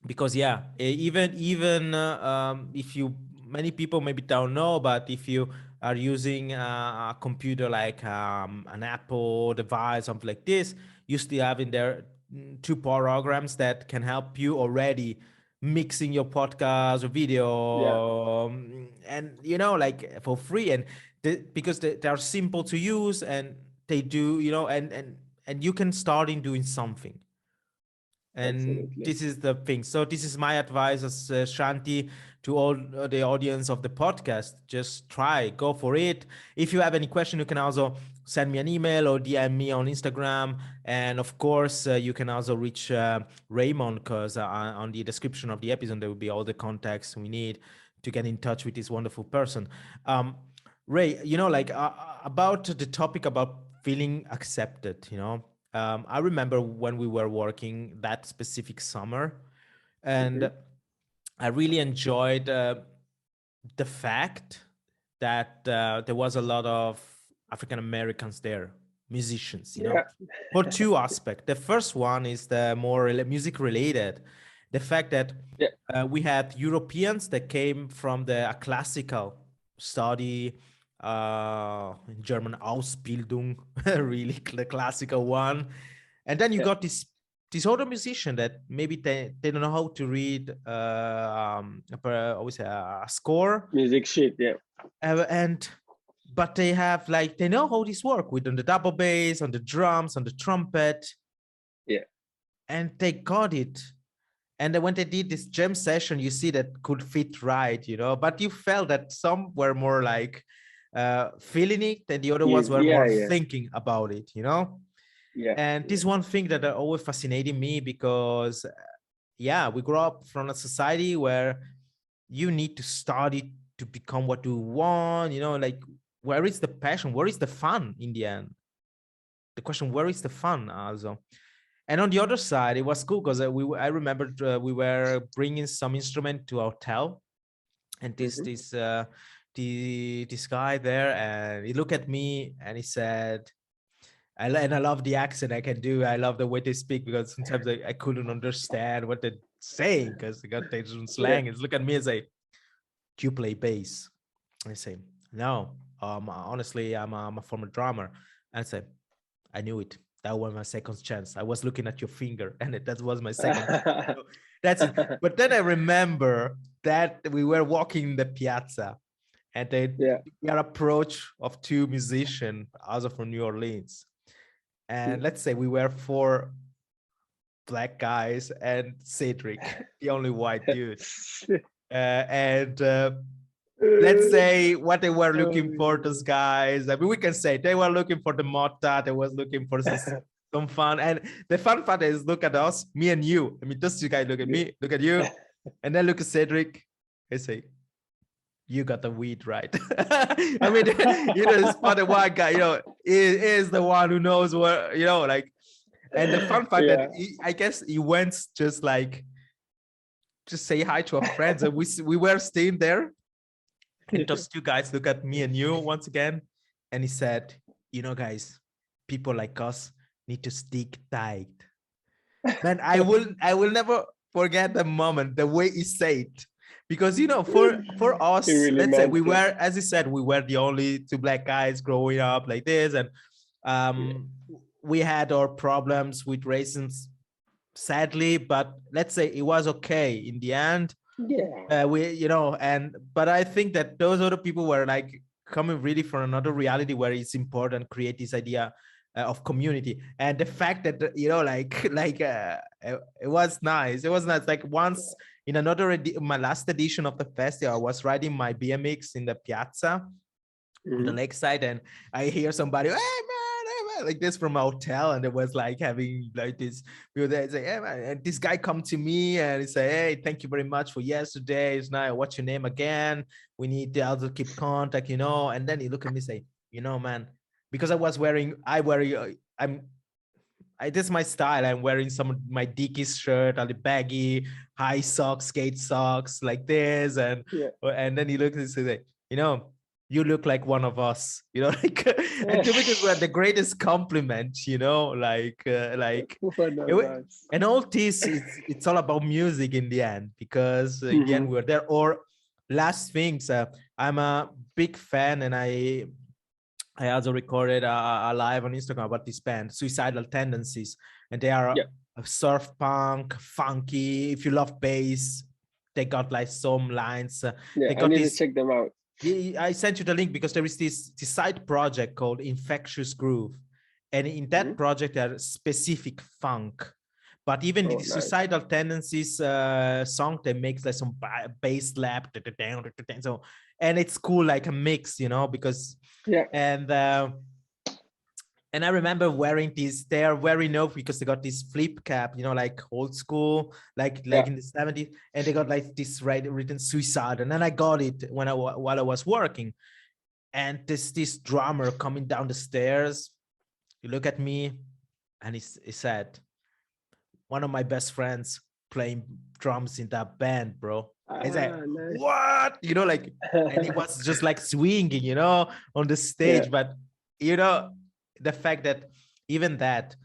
because yeah, even if you, many people maybe don't know, but if you are using a computer like an Apple device, something like this, you still have in there two programs that can help you already mixing your podcast or yeah, video, and you know, like for free. And because they are simple to use, and they do, you know, and you can start in doing something. And absolutely. this is the thing. So this is my advice as Shanti to all the audience of the podcast. Just try, go for it. If you have any question, you can also send me an email or DM me on Instagram. And of course, you can also reach Raymond, because on the description of the episode, there will be all the contacts we need to get in touch with this wonderful person. Ray, you know, like about the topic about feeling accepted, you know, I remember when we were working that specific summer, Hmm. and I really enjoyed the fact that there was a lot of African Americans there, musicians, you know, Yeah, for two aspects. The first one is the more music related, the fact that yeah, we had Europeans that came from the classical study, in German Ausbildung, really the classical one. And then you yeah. got this other musician that maybe they don't know how to read always a score, Music sheet. Yeah, and but they have, like, they know how this work with on the double bass, on the drums, on the trumpet, yeah, and they got it. And then when they did this jam session, you see that could fit right, you know, but you felt that some were more like feeling it and the other ones were more thinking about it, you know? And this one thing that always fascinated me because, yeah, we grew up from a society where you need to study to become what you want, you know, like where is the passion? Where is the fun in the end? The question, where is the fun also? And on the other side, it was cool because I remember we were bringing some instrument to our hotel, and this guy there, and he looked at me and he said, and I love the accent I can do. I love the way they speak because sometimes I couldn't understand what they're saying because they got their own slang. And look at me and say, "Do you play bass?" And I say, "No. Honestly, I'm a former drummer." And I say, "I knew it. That was my second chance. I was looking at your finger, and that was my second." So that's it. But then I remember that we were walking in the piazza, and we are approached of two musicians, also from New Orleans. And let's say we were 4 black guys and Cedric, the only white dude. Let's say what they were looking for, those guys. I mean, we can say they were looking for the motta, they was looking for some fun. And the fun part is look at us, me and you. I mean, those two guys look at me, look at you, and then look at Cedric. I say, "You got the weed right." I mean, you know, this part of one guy, you know, is the one who knows what, you know, like. And the fun fact that I guess he went just like, just say hi to our friends, and we were staying there, and those two guys look at me and you once again, and he said, "You know, guys, people like us need to stick tight." Man, I will never forget the moment, the way he said it. Because, you know, for us, really, let's say we were, as he said, we were the only 2 black guys growing up like this. And we had our problems with racism, sadly, but let's say it was okay in the end. You know, but I think that those other people were like coming really from another reality where it's important to create this idea of community. And the fact that, you know, it was nice. It was nice. Like once in my last edition of the festival, I was riding my BMX in the piazza on the lakeside, and I hear somebody, "Hey man," like this from a hotel, and it was like having like this people there say, "Hey man," and this guy come to me and he say, "Hey, thank you very much for yesterday. It's nice. What's your name again? We need to also keep contact, you know." And then he look at me and say, "You know, man," because this is my style. I'm wearing some of my Dickies shirt, a baggy high socks, skate socks like this. And then he looks and says, "You know, you look like one of us," you know, like, and to me, this was the greatest compliment, you know, and all this, it's all about music in the end, because in the end, we're there. Or last things, I'm a big fan, and I also recorded a live on Instagram about this band, Suicidal Tendencies, and they are surf punk, funky. If you love bass, they got like some lines. They got I need to check them out. I sent you the link because there is this side project called Infectious Groove, and in that project there are specific funk. But even the Suicidal Tendencies song, they make like some bass slap, so, and it's cool, like a mix, you know, because and I remember wearing these. They are very known because they got this flip cap, you know, like old school, like in the 70s, and they got like this written "suicide." And then I got it while I was working, and this drummer coming down the stairs. He looked at me, and he said, "One of my best friends playing drums in that band, bro." I said, nice. "What?" You know, like, and he was just like swinging, you know, on the stage. But, you know, the fact that even that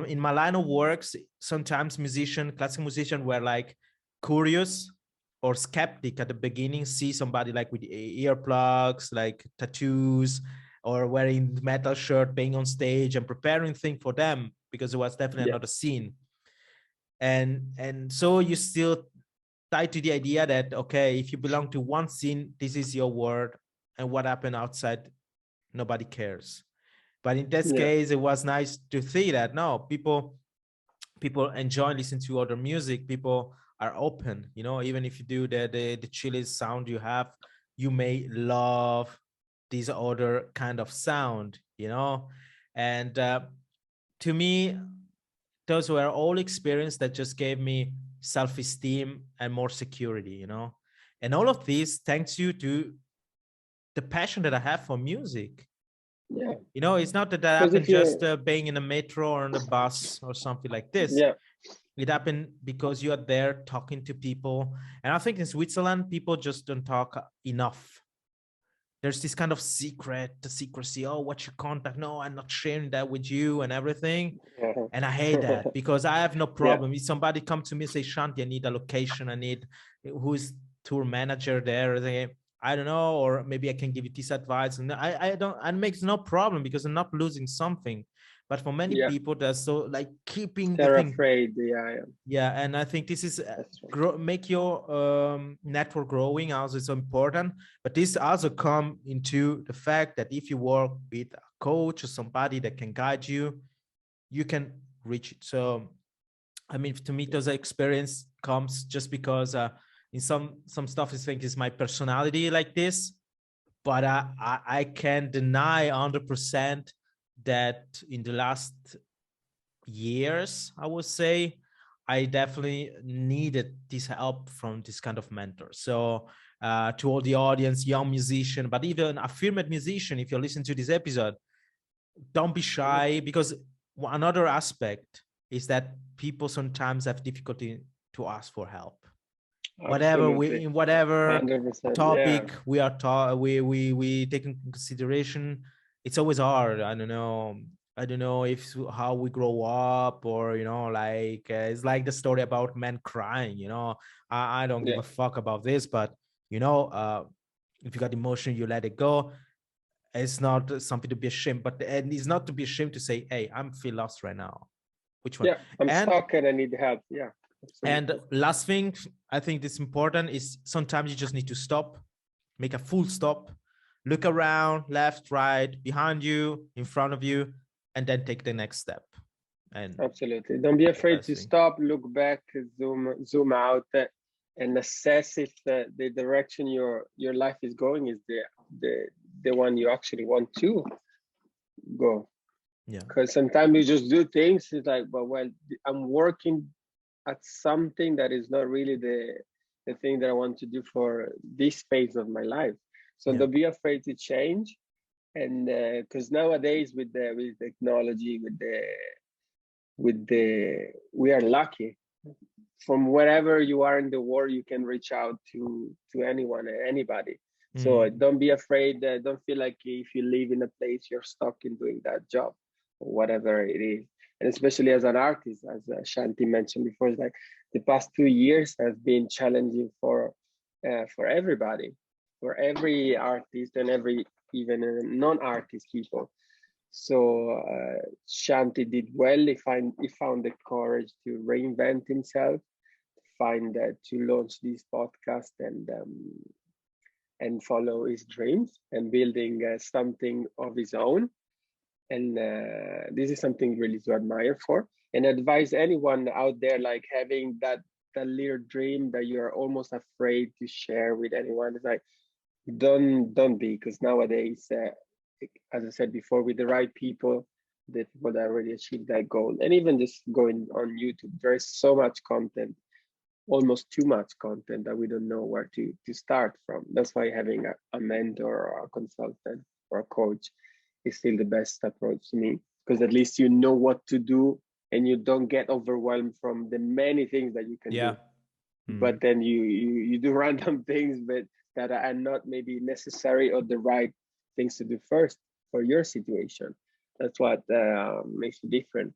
in my line of works, sometimes classical musician were like curious or skeptic at the beginning, see somebody like with earplugs, like tattoos, or wearing metal shirt, being on stage and preparing things for them, because it was definitely another scene. And so you still tied to the idea that, okay, if you belong to one scene, this is your world, and what happened outside, nobody cares. But in this case, it was nice to see that no, people enjoy listening to other music. People are open. You know, even if you do the chili sound you have, you may love this other kind of sound, you know. And to me, those were all experience that just gave me self-esteem and more security, you know. And all of this thanks you to the passion that I have for music. Yeah. You know, it's not that that Because happened if you, just being in a metro or on a bus or something like this. yeah, It happened because you are there talking to people. And I think in Switzerland, people just don't talk enough. There's this kind of secrecy. Oh, what's your contact? No, I'm not sharing that with you and everything. yeah, And I hate that because I have no yeah, problem. If somebody come to me and say, Shanti, I need a location. I need who's tour manager there. I don't know, or maybe I can give you this advice. And I don't, and it makes no problem because I'm not losing something. But for many yeah. people, they're so like keeping the They're thing. afraid. Yeah, yeah. Yeah, and I think this is That's right. make your network growing also is important. But this also come into the fact that if you work with a coach or somebody that can guide you, you can reach it. So, I mean, to me, those experience comes just because in some stuff I think is my personality like this, but I can deny 100% that in the last years, I would say, I definitely needed this help from this kind of mentor. So to all the audience, young musician, but even affirmed musician, if you listen to this episode, don't be shy because another aspect is that people sometimes have difficulty to ask for help. Whatever we Absolutely. in whatever 100%. Yeah. topic we are taught, we take in consideration, it's always hard. I don't know if how we grow up, or like it's like the story about men crying. I don't give Yeah. a fuck about this, but if you got emotion, you let it go. It's not something to be ashamed, but and it's not to be ashamed to say, hey, I'm feel lost right now. Which one? Yeah. I'm and stuck and I need help. Yeah. and Absolutely. last thing I think that's important is sometimes you just need to stop, make a full stop, look around, left, right, behind you, in front of you, and then take the next step. And Absolutely. Don't be afraid best to thing. stop, look back, zoom out, and assess if the direction your life is going is the one you actually want to go. Yeah. Because sometimes we just do things. It's like, but well, I'm working at something that is not really the thing that I want to do for this phase of my life. So Yeah. don't be afraid to change. And because nowadays with technology, with the we are lucky. From wherever you are in the world, you can reach out to anyone, anybody. So Mm. don't be afraid. Don't feel like if you live in a place you're stuck in doing that job, or whatever it is. And especially as an artist, as Shanti mentioned before, it's like the past 2 years have been challenging for everybody, for every artist and every even non-artist people. So Shanti did well. He found the courage to reinvent himself, find to launch this podcast and follow his dreams and building something of his own. And this is something really to admire for. And advise anyone out there like having that little dream that you're almost afraid to share with anyone. It's like don't be, because nowadays as I said before, with the right people, the people that already achieved that goal, and even just going on YouTube, there is so much content, almost too much content that we don't know where to start from. That's why having a mentor or a consultant or a coach is still the best approach to me, because at least you know what to do and you don't get overwhelmed from the many things that you can Yeah. do. Mm. But then you do random things, but that are not maybe necessary or the right things to do first for your situation. That's what makes you different.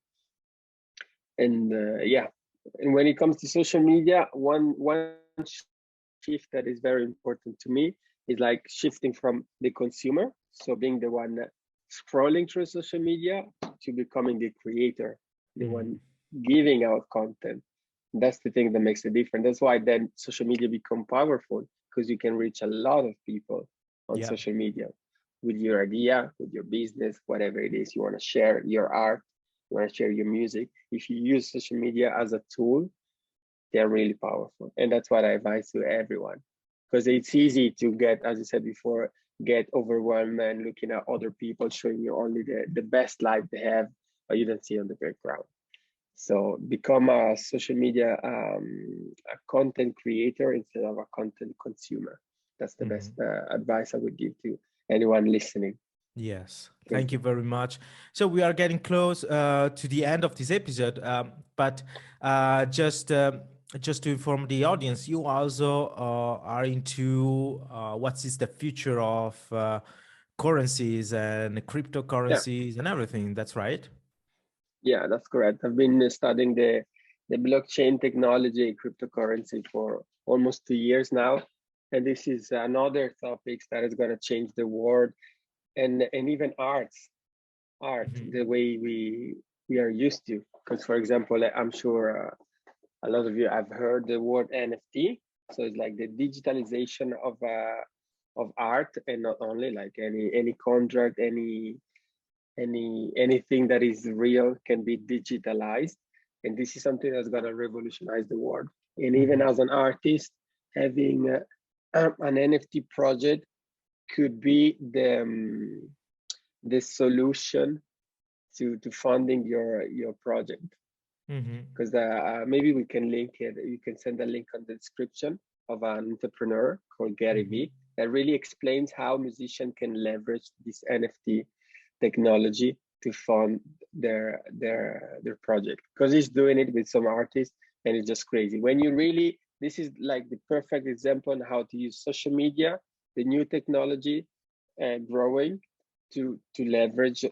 And yeah, and when it comes to social media, one shift that is very important to me is like shifting from the consumer, so being the one scrolling through social media, to becoming the creator, the Mm. one giving out content. That's the thing that makes a difference. That's why then social media become powerful, because you can reach a lot of people on Yeah. social media with your idea, with your business, whatever it is you want to share, your art, you want to share your music. If you use social media as a tool they're really powerful. And that's what I advise to everyone, because it's easy to get, as you said before, get overwhelmed and looking at other people showing you only the best life they have, but you don't see on the background. So become a social media a content creator instead of a content consumer. That's the best advice I would give to anyone listening. Yes, thank you very much. So we are getting close to the end of this episode, but just to inform the audience, you also are into what is the future of currencies and cryptocurrencies and everything. That's right. Yeah, that's correct. I've been studying the blockchain technology, cryptocurrency for almost 2 years now. And this is another topic that is going to change the world, and even art, the way we are used to. Because, for example, I'm sure a lot of you have heard the word NFT. So it's like the digitalization of art, and not only like any contract, anything that is real can be digitalized. And this is something that's going to revolutionize the world. And even as an artist, having an NFT project could be the solution to funding your project. Because maybe we can link it. You can send a link on the description of an entrepreneur called Gary V that really explains how musicians can leverage this NFT technology to fund their project. Because he's doing it with some artists, and it's just crazy. When you really, this is like the perfect example on how to use social media, the new technology, growing to leverage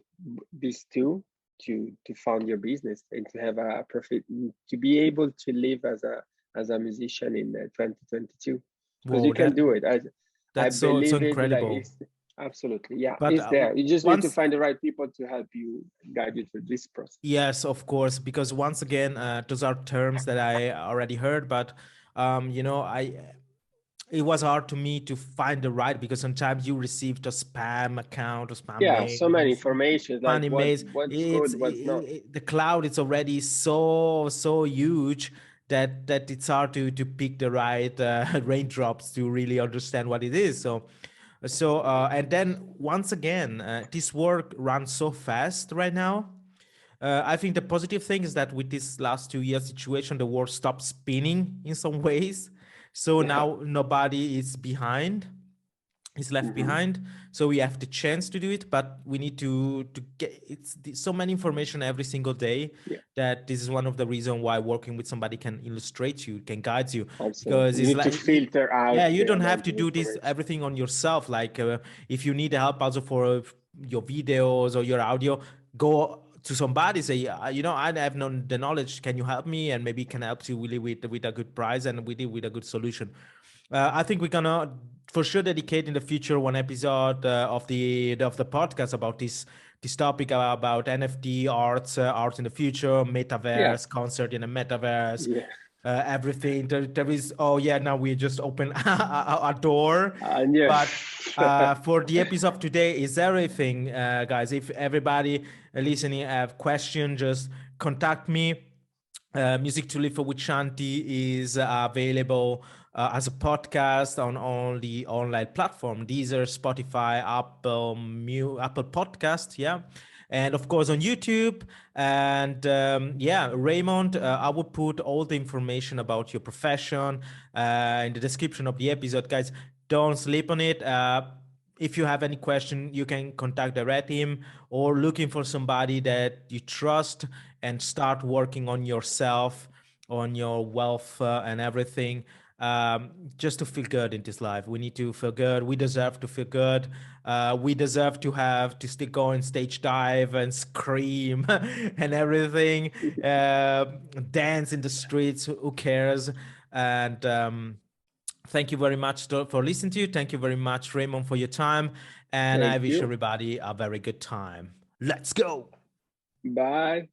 these two to fund your business and to have a profit, to be able to live as a musician in 2022. Because you can do it. I believe so it. incredible. Like, absolutely, yeah. But it's there. You just need to find the right people to help you, guide you through this process. Yes, of course, because once again, those are terms that I already heard, but it was hard to me to find the right, because sometimes you received a spam account or spam mail, So many information, like funny what's mails. good, what's not. The cloud is already so huge that it's hard to pick the right raindrops to really understand what it is. So and then once again, this work runs so fast right now. I think the positive thing is that with this last 2 year situation, the world stopped spinning in some ways. So now nobody is left behind. So we have the chance to do it, but we need to get so many information every single day that this is one of the reasons why working with somebody can illustrate you, can guide you. Absolutely. Because you it's need like to filter out. Yeah, you don't have to do this everything on yourself. Like if you need help also for your videos or your audio, go to somebody, say, I have the knowledge. Can you help me? And maybe can help you really with a good price and with a good solution. I think we're gonna for sure dedicate in the future one episode of the podcast about this topic about NFT art in the future, metaverse, concert in a metaverse. Everything there is. Now we just open a door. But for the episode of today is everything, guys. If everybody listening have questions, just contact me. Music to Live For with Shanti is available as a podcast on all the online platform, Deezer, Spotify, Apple Podcast, and of course on YouTube. And Raymond, I will put all the information about your profession in the description of the episode, guys. Don't sleep on it. If you have any question, you can contact direct him, or looking for somebody that you trust and start working on yourself, on your wealth and everything. Just to feel good in this life. We need to feel good. We deserve to feel good. We deserve to have to still go on stage dive and scream and everything. Dance in the streets. Who cares? And thank you very much for listening to you. Thank you very much, Raymond, for your time. And I wish everybody a very good time. Let's go. Bye.